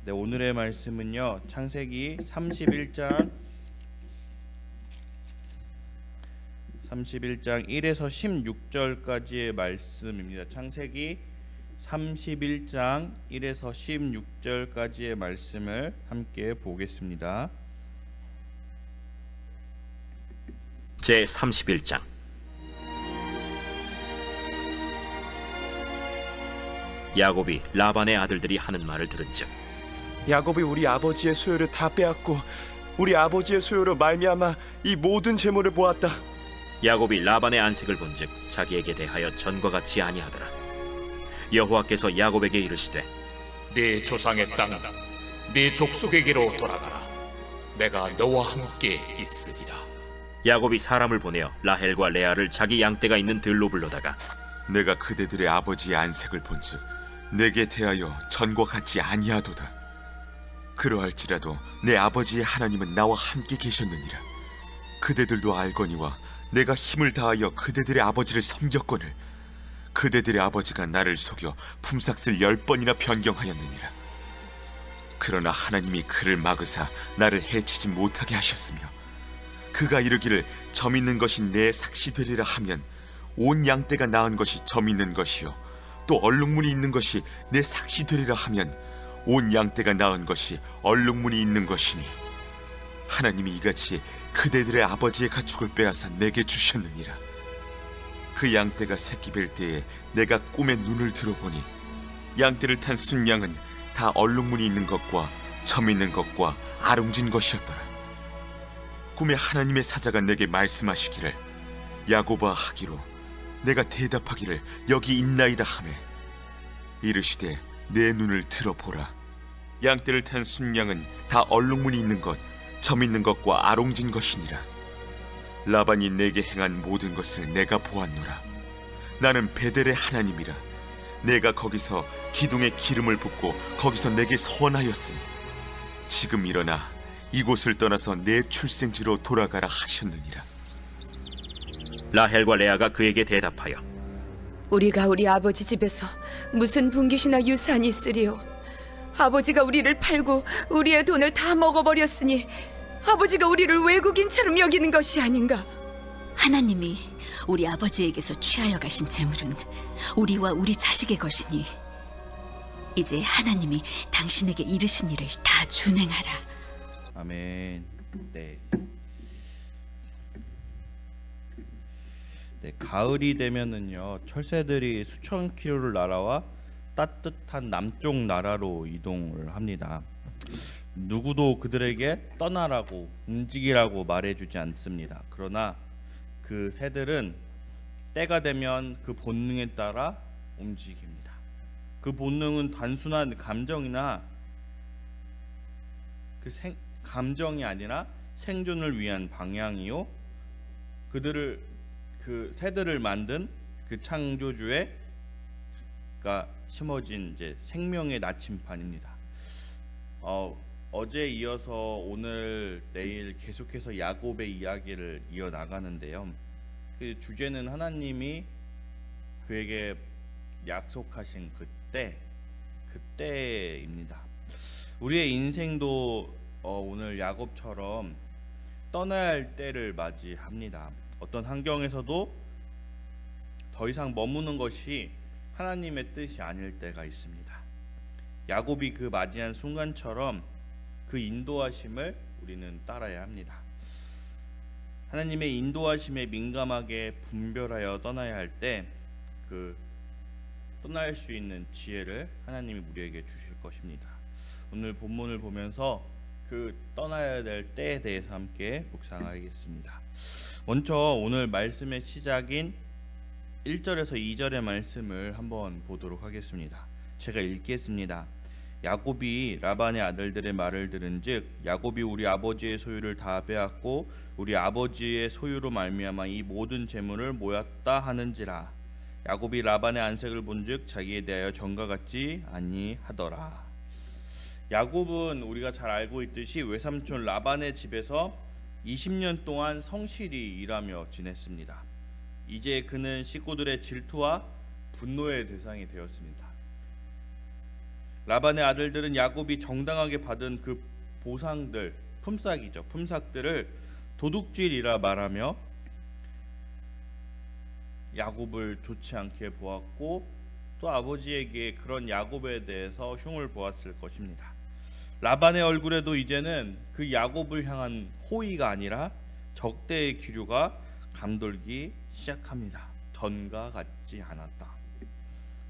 네, 오늘의 말씀은요. 창세기 31장 1에서 16절까지의 말씀입니다. 창세기 31장 1에서 16절까지의 말씀을 함께 보겠습니다. 제 31장. 야곱이 라반의 아들들이 하는 말을 들은즉 야곱이 우리 아버지의 소유를 다 빼앗고 우리 아버지의 소유로 말미암아 이 모든 재물을 모았다. 야곱이 라반의 안색을 본즉 자기에게 대하여 전과 같이 아니하더라. 여호와께서 야곱에게 이르시되 네 조상의 땅, 네 족속에게로 돌아가라. 내가 너와 함께 있으리라. 야곱이 사람을 보내어 라헬과 레아를 자기 양떼가 있는 들로 불러다가 내가 그대들의 아버지의 안색을 본즉 내게 대하여 전과 같지 아니하도다. 그러할지라도 내 아버지의 하나님은 나와 함께 계셨느니라. 그대들도 알거니와 내가 힘을 다하여 그대들의 아버지를 섬겼거늘 그대들의 아버지가 나를 속여 품삯을 10번이나 변경하였느니라. 그러나 하나님이 그를 막으사 나를 해치지 못하게 하셨으며 그가 이르기를 점 있는 것이 내 삭시 되리라 하면 온 양떼가 낳은 것이 점 있는 것이요 또 얼룩무늬 있는 것이 내 삭시 되리라 하면 온 양떼가 낳은 것이 얼룩무늬 있는 것이니 하나님이 이같이 그대들의 아버지의 가축을 빼앗아 내게 주셨느니라. 그 양떼가 새끼 뵐 때에 내가 꿈에 눈을 들어보니 양떼를 탄 순양은 다 얼룩무늬 있는 것과 점 있는 것과 아롱진 것이었더라. 꿈에 하나님의 사자가 내게 말씀하시기를 야곱아 하기로 내가 대답하기를 여기 있나이다 하매 이르시되 내 눈을 들어보라. 양떼를 탄 순양은 다 얼룩무늬 있는 것, 점 있는 것과 아롱진 것이니라. 라반이 내게 행한 모든 것을 내가 보았노라. 나는 베델의 하나님이라. 내가 거기서 기둥에 기름을 붓고 거기서 내게 선하였으니 지금 일어나 이곳을 떠나서 내 출생지로 돌아가라 하셨느니라. 라헬과 레아가 그에게 대답하여 우리가 우리 아버지 집에서 무슨 분깃이나 유산이 있으리요? 아버지가 우리를 팔고 우리의 돈을 다 먹어버렸으니 아버지가 우리를 외국인처럼 여기는 것이 아닌가? 하나님이 우리 아버지에게서 취하여 가신 재물은 우리와 우리 자식의 것이니 이제 하나님이 당신에게 이르신 일을 다 준행하라. 아멘. 네. 네, 가을이 되면은요 철새들이 수천 킬로를 날아와 따뜻한 남쪽 나라로 이동을 합니다. 누구도 그들에게 떠나라고 움직이라고 말해주지 않습니다. 그러나 그 새들은 때가 되면 그 본능에 따라 움직입니다. 그 본능은 단순한 감정이나 감정이 아니라 생존을 위한 방향이요. 그 새들을 만든 그 창조주의 심어진 이제 생명의 나침판입니다. 어제 이어서 오늘 내일 계속해서 야곱의 이야기를 이어 나가는데요. 그 주제는 하나님이 그에게 약속하신 그때입니다. 우리의 인생도 오늘 야곱처럼 떠나야 할 때를 맞이합니다. 어떤 환경에서도 더 이상 머무는 것이 하나님의 뜻이 아닐 때가 있습니다. 야곱이 그 맞이한 순간처럼 그 인도하심을 우리는 따라야 합니다. 하나님의 인도하심에 민감하게 분별하여 떠나야 할 때 그 떠날 수 있는 지혜를 하나님이 우리에게 주실 것입니다. 오늘 본문을 보면서 그 떠나야 될 때에 대해서 함께 묵상하겠습니다. 먼저 오늘 말씀의 시작인 1절에서 2절의 말씀을 한번 보도록 하겠습니다. 제가 읽겠습니다. 야곱이 라반의 아들들의 말을 들은즉 야곱이 우리 아버지의 소유를 다 빼앗고 우리 아버지의 소유로 말미암아 이 모든 재물을 모았다 하는지라. 야곱이 라반의 안색을 본즉 자기에 대하여 전과 같지 아니하더라. 야곱은 우리가 잘 알고 있듯이 외삼촌 라반의 집에서 20년 동안 성실히 일하며 지냈습니다. 이제 그는 식구들의 질투와 분노의 대상이 되었습니다. 라반의 아들들은 야곱이 정당하게 받은 그 보상들, 품삯이죠. 품삯들을 도둑질이라 말하며 야곱을 좋지 않게 보았고 또 아버지에게 그런 야곱에 대해서 흉을 보았을 것입니다. 라반의 얼굴에도 이제는 그 야곱을 향한 호의가 아니라 적대의 기류가 감돌기 시작합니다. 전과 같지 않았다.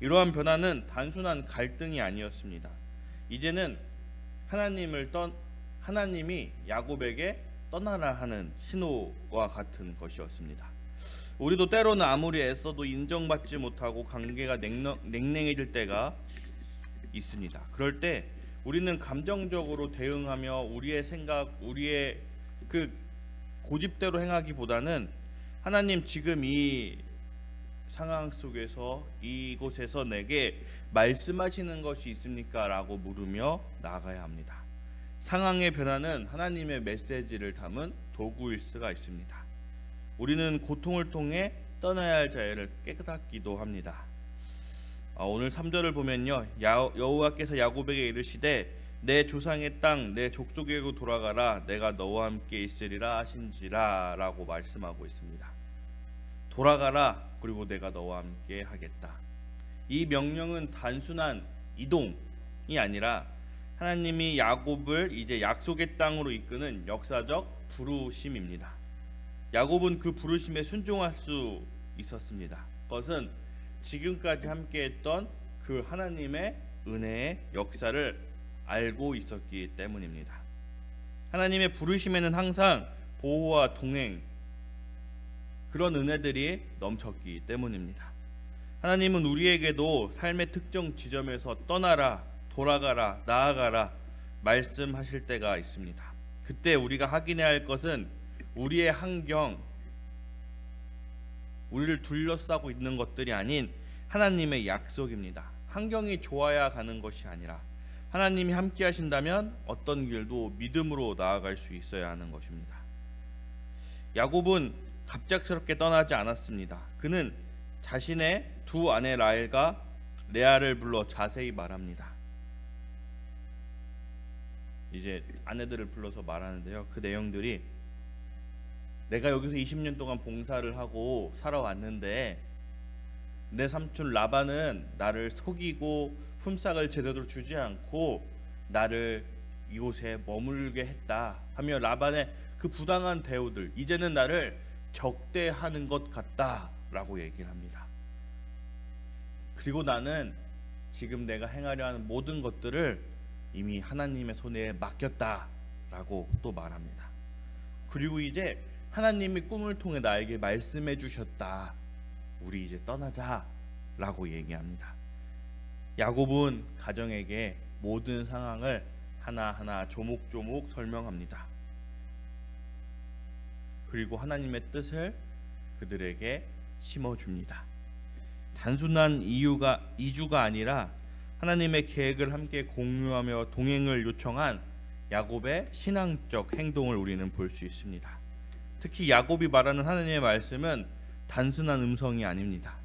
이러한 변화는 단순한 갈등이 아니었습니다. 이제는 하나님이 야곱에게 떠나라 하는 신호와 같은 것이었습니다. 우리도 때로는 아무리 애써도 인정받지 못하고 관계가 냉랭해질 때가 있습니다. 그럴 때 우리는 감정적으로 대응하며 우리의 생각, 우리의 그 고집대로 행하기보다는 하나님 지금 이 상황 속에서 이곳에서 내게 말씀하시는 것이 있습니까? 라고 물으며 나아가야 합니다. 상황의 변화는 하나님의 메시지를 담은 도구일 수가 있습니다. 우리는 고통을 통해 떠나야 할 자유를 깨닫기도 합니다. 오늘 3절을 보면요, 여호와께서 야곱에게 이르시되 내 조상의 땅 내 족속에게로 돌아가라 내가 너와 함께 있으리라 하신지라 라고 말씀하고 있습니다. 돌아가라, 그리고 내가 너와 함께 하겠다. 이 명령은 단순한 이동이 아니라 하나님이 야곱을 이제 약속의 땅으로 이끄는 역사적 부르심입니다. 야곱은 그 부르심에 순종할 수 있었습니다. 그것은 지금까지 함께했던 그 하나님의 은혜의 역사를 알고 있었기 때문입니다. 하나님의 부르심에는 항상 보호와 동행, 그런 은혜들이 넘쳤기 때문입니다. 하나님은 우리에게도 삶의 특정 지점에서 떠나라, 돌아가라, 나아가라 말씀하실 때가 있습니다. 그때 우리가 확인해야 할 것은 우리의 환경, 우리를 둘러싸고 있는 것들이 아닌 하나님의 약속입니다. 환경이 좋아야 가는 것이 아니라 하나님이 함께 하신다면 어떤 길도 믿음으로 나아갈 수 있어야 하는 것입니다. 야곱은 갑작스럽게 떠나지 않았습니다. 그는 자신의 두 아내 라헬과 레아를 불러 자세히 말합니다. 이제 아내들을 불러서 말하는데요. 그 내용들이 내가 여기서 20년 동안 봉사를 하고 살아왔는데 내 삼촌 라반은 나를 속이고 품삯을 제대로 주지 않고 나를 이곳에 머물게 했다 하며 라반의 그 부당한 대우들, 이제는 나를 적대하는 것 같다라고 얘기를 합니다. 그리고 나는 지금 내가 행하려 하는 모든 것들을 이미 하나님의 손에 맡겼다라고 또 말합니다. 그리고 이제 하나님이 꿈을 통해 나에게 말씀해 주셨다. 우리 이제 떠나자라고 얘기합니다. 야곱은 가정에게 모든 상황을 하나하나 조목조목 설명합니다. 그리고 하나님의 뜻을 그들에게 심어줍니다. 단순한 이주가 아니라 하나님의 계획을 함께 공유하며 동행을 요청한 야곱의 신앙적 행동을 우리는 볼 수 있습니다. 특히 야곱이 말하는 하나님의 말씀은 단순한 음성이 아닙니다.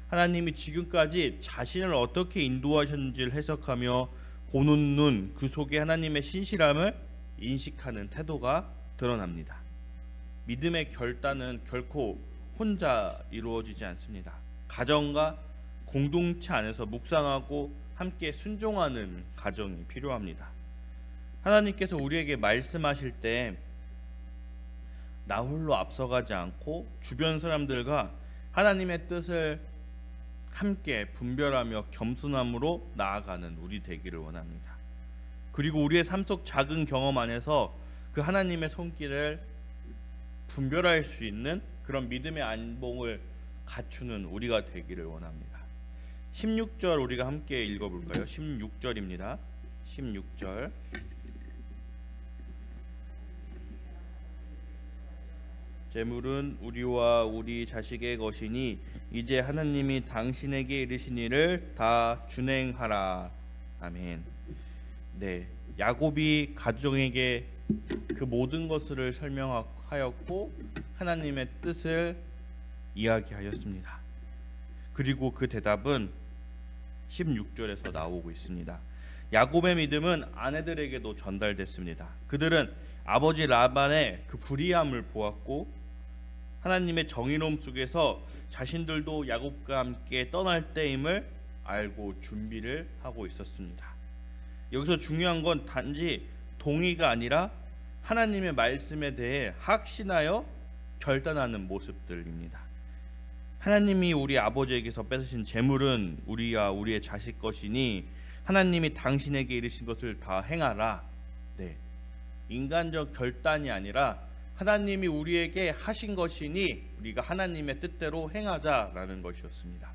하나님이 지금까지 자신을 어떻게 인도하셨는지를 해석하며 보는 눈, 그 속에 하나님의 신실함을 인식하는 태도가 드러납니다. 믿음의 결단은 결코 혼자 이루어지지 않습니다. 가정과 공동체 안에서 묵상하고 함께 순종하는 가정이 필요합니다. 하나님께서 우리에게 말씀하실 때 나 홀로 앞서가지 않고 주변 사람들과 하나님의 뜻을 함께 분별하며 겸손함으로 나아가는 우리 되기를 원합니다. 그리고 우리의 삶 속 작은 경험 안에서 그 하나님의 손길을 분별할 수 있는 그런 믿음의 안봉을 갖추는 우리가 되기를 원합니다. 16절 우리가 함께 읽어볼까요? 16절입니다. 16절 재물은 우리와 우리 자식의 것이니 이제 하나님이 당신에게 이르신 일을 다 준행하라. 아멘. 네, 야곱이 가족에게 그 모든 것을 설명하였고 하나님의 뜻을 이야기하였습니다. 그리고 그 대답은 16절에서 나오고 있습니다. 야곱의 믿음은 아내들에게도 전달됐습니다. 그들은 아버지 라반의 그 불의함을 보았고 하나님의 정의로움 속에서 자신들도 야곱과 함께 떠날 때임을 알고 준비를 하고 있었습니다. 여기서 중요한 건 단지 동의가 아니라 하나님의 말씀에 대해 확신하여 결단하는 모습들입니다. 하나님이 우리 아버지에게서 뺏으신 재물은 우리와 우리의 자식 것이니 하나님이 당신에게 이르신 것을 다 행하라. 네, 인간적 결단이 아니라 하나님이 우리에게 하신 것이니 우리가 하나님의 뜻대로 행하자라는 것이었습니다.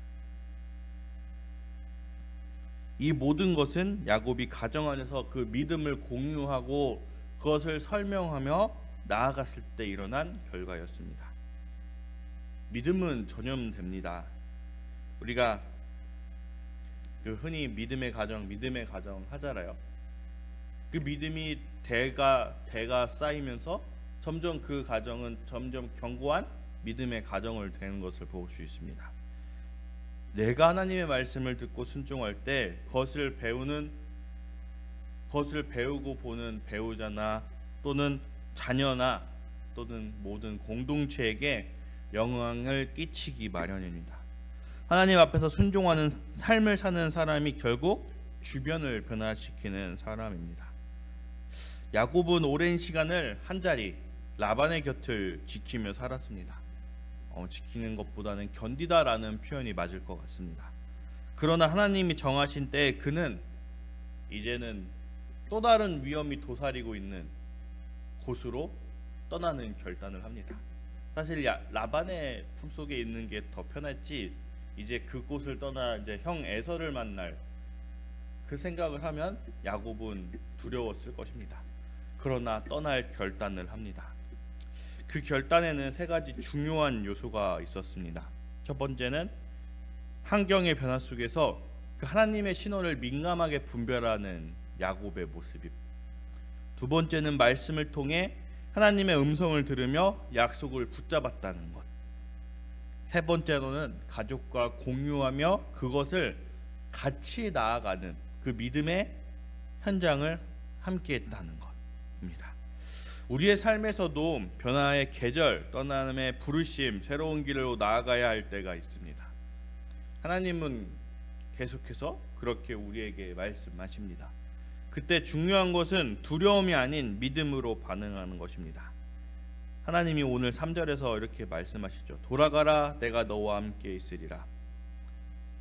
이 모든 것은 야곱이 가정 안에서 그 믿음을 공유하고 그것을 설명하며 나아갔을 때 일어난 결과였습니다. 믿음은 전염됩니다. 우리가 흔히 믿음의 가정 하잖아요. 그 믿음이 대가 쌓이면서 점점 그 가정은 점점 견고한 믿음의 가정을 되는 것을 볼 수 있습니다. 내가 하나님의 말씀을 듣고 순종할 때 그것을 배우고 보는 배우자나 또는 자녀나 또는 모든 공동체에게 영향을 끼치기 마련입니다. 하나님 앞에서 순종하는 삶을 사는 사람이 결국 주변을 변화시키는 사람입니다. 야곱은 오랜 시간을 한자리 라반의 곁을 지키며 살았습니다. 지키는 것보다는 견디다라는 표현이 맞을 것 같습니다. 그러나 하나님이 정하신 때에 그는 이제는 또 다른 위험이 도사리고 있는 곳으로 떠나는 결단을 합니다. 사실 라반의 품속에 있는 게 더 편했지 이제 그곳을 떠나 이제 형 에서를 만날 그 생각을 하면 야곱은 두려웠을 것입니다. 그러나 떠날 결단을 합니다. 그 결단에는 세 가지 중요한 요소가 있었습니다. 첫 번째는 환경의 변화 속에서 그 하나님의 신호를 민감하게 분별하는 야곱의 모습입니다. 두 번째는 말씀을 통해 하나님의 음성을 들으며 약속을 붙잡았다는 것. 세 번째로는 가족과 공유하며 그것을 같이 나아가는 그 믿음의 현장을 함께했다는 것입니다. 우리의 삶에서도 변화의 계절, 떠남의 부르심, 새로운 길로 나아가야 할 때가 있습니다. 하나님은 계속해서 그렇게 우리에게 말씀하십니다. 그때 중요한 것은 두려움이 아닌 믿음으로 반응하는 것입니다. 하나님이 오늘 3절에서 이렇게 말씀하시죠. 돌아가라, 내가 너와 함께 있으리라.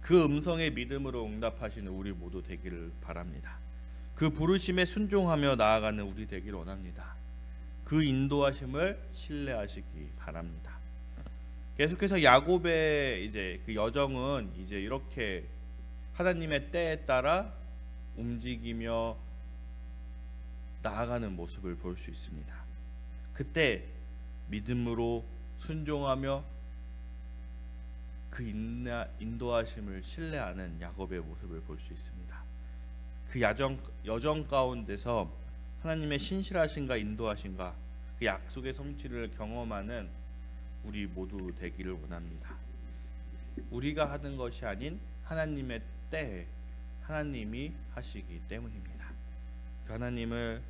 그 음성에 믿음으로 응답하시는 우리 모두 되기를 바랍니다. 그 부르심에 순종하며 나아가는 우리 되기를 원합니다. 그 인도하심을 신뢰하시기 바랍니다. 계속해서 야곱의 이제 그 여정은 이제 이렇게 하나님의 때에 따라 움직이며 나아가는 모습을 볼 수 있습니다. 그때 믿음으로 순종하며 그 인도하심을 신뢰하는 야곱의 모습을 볼 수 있습니다. 그 여정 가운데서 하나님의 신실하신가 인도하신가 그 약속의 성취를 경험하는 우리 모두 되기를 원합니다. 우리가 하는 것이 아닌 하나님의 때에 하나님이 하시기 때문입니다. 그 하나님을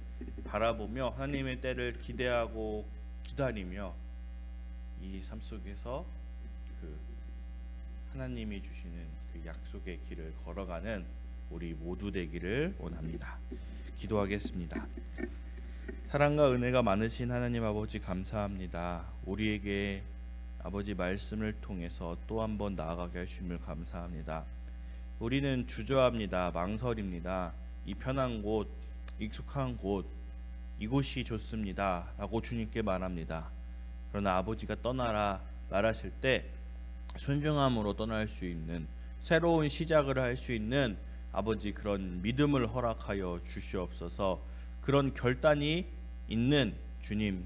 바라보며 하나님의 때를 기대하고 기다리며 이 삶 속에서 그 하나님이 주시는 그 약속의 길을 걸어가는 우리 모두 되기를 원합니다. 기도하겠습니다. 사랑과 은혜가 많으신 하나님 아버지 감사합니다. 우리에게 아버지 말씀을 통해서 또 한 번 나아가게 하심을 감사합니다. 우리는 주저합니다. 망설입니다. 이 편한 곳, 익숙한 곳, 이곳이 좋습니다 라고 주님께 말합니다. 그러나 아버지가 떠나라 말하실 때 순종함으로 떠날 수 있는 새로운 시작을 할 수 있는 아버지 그런 믿음을 허락하여 주시옵소서. 그런 결단이 있는 주님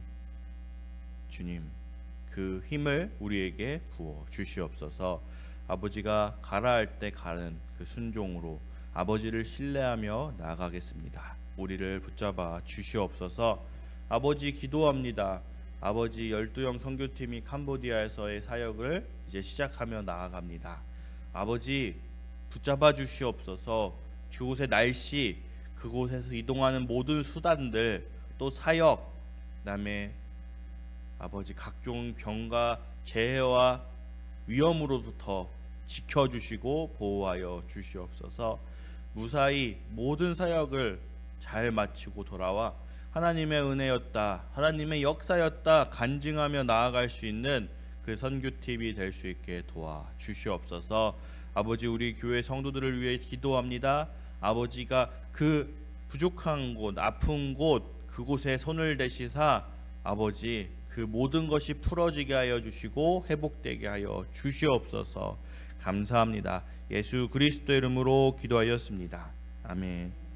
그 힘을 우리에게 부어 주시옵소서. 아버지가 가라 할 때 가는 그 순종으로 아버지를 신뢰하며 나아가겠습니다. 우리를 붙잡아 주시옵소서. 아버지 기도합니다. 아버지 12형 선교팀이 캄보디아에서의 사역을 이제 시작하며 나아갑니다. 아버지 붙잡아 주시옵소서. 그곳의 날씨 그곳에서 이동하는 모든 수단들, 또 사역, 그다음에 아버지 각종 병과 재해와 위험으로부터 지켜주시고 보호하여 주시옵소서. 무사히 모든 사역을 잘 마치고 돌아와 하나님의 은혜였다, 하나님의 역사였다 간증하며 나아갈 수 있는 그 선교팀이 될 수 있게 도와 주시옵소서. 아버지, 우리 교회 성도들을 위해 기도합니다. 아버지가 그 부족한 곳, 아픈 곳, 그곳에 손을 대시사 아버지 그 모든 것이 풀어지게 하여 주시고 회복되게 하여 주시옵소서. 감사합니다. 예수 그리스도의 이름으로 기도하였습니다. 아멘.